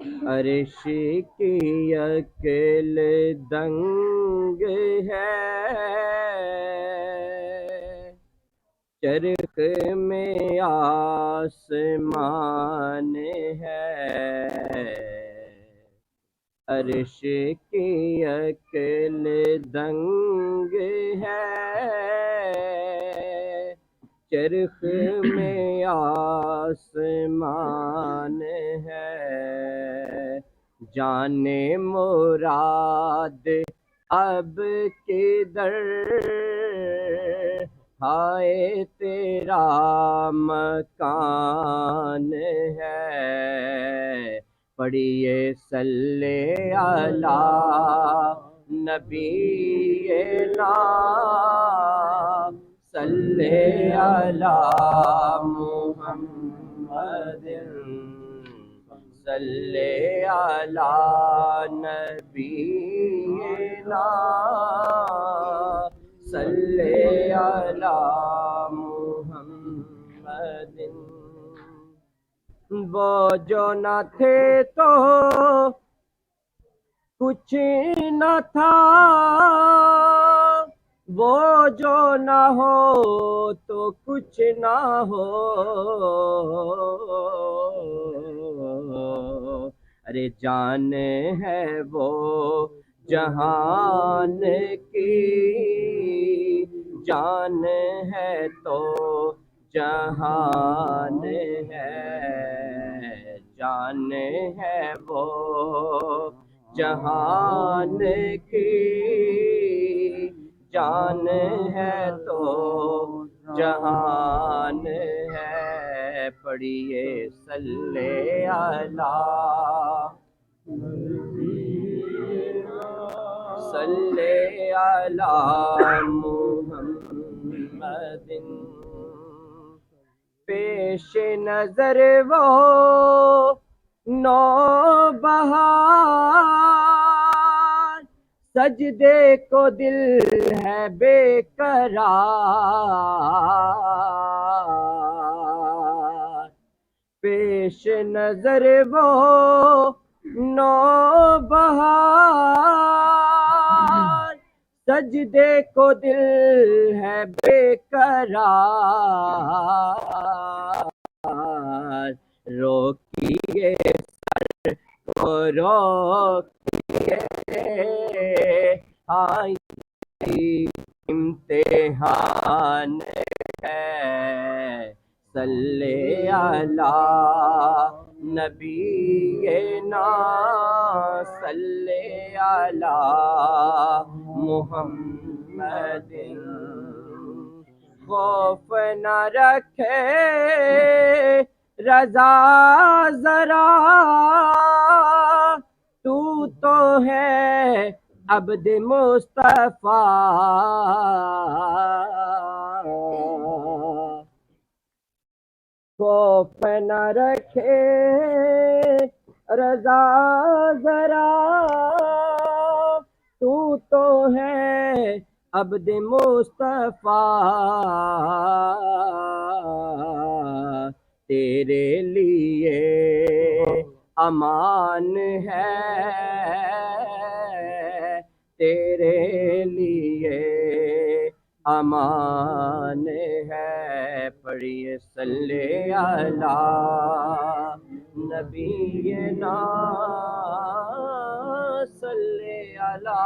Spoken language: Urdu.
عرش کی اکیل دنگ ہے، چرخ میں آسمان ہے، عرش کی اکیل دنگ ہے، چرخ میں آسمان ہے، جانے مراد اب کدھر، ہائے تیرا مکان ہے، پڑھیے صلی علی نبینا، صلی علی محمد، صلی علی نبینا، صلی علی محمد۔ وہ جو نہ تھے تو کچھ نہ تھا، وہ جو نہ ہو تو کچھ نہ ہو، ارے جان ہے وہ جہان کی، جان ہے تو جہان ہے، جان ہے وہ جہان کی، جان ہے تو جہان ہے، پڑھیے صلی علی، صلی علی محمد، پیش نظر وہ نوبہار، سجدے کو دل ہے بے قرار، پیش نظر وہ نوبہار، سجدے کو دل ہے بے قرار، روکیے سر کو روکیے، آئی امتحان ہے، صلی علی نبینا، صلی علی محمد، خوف نہ رکھے رضا ذرا، تو ہے عبد مصطفیٰ، خوف نہ رکھے رضا ذرا، تو ہے عبد مصطفیٰ، تیرے لیے امان ہے، تیرے لیے امان ہے، پڑھیے صلی علی نبینا، صلی علی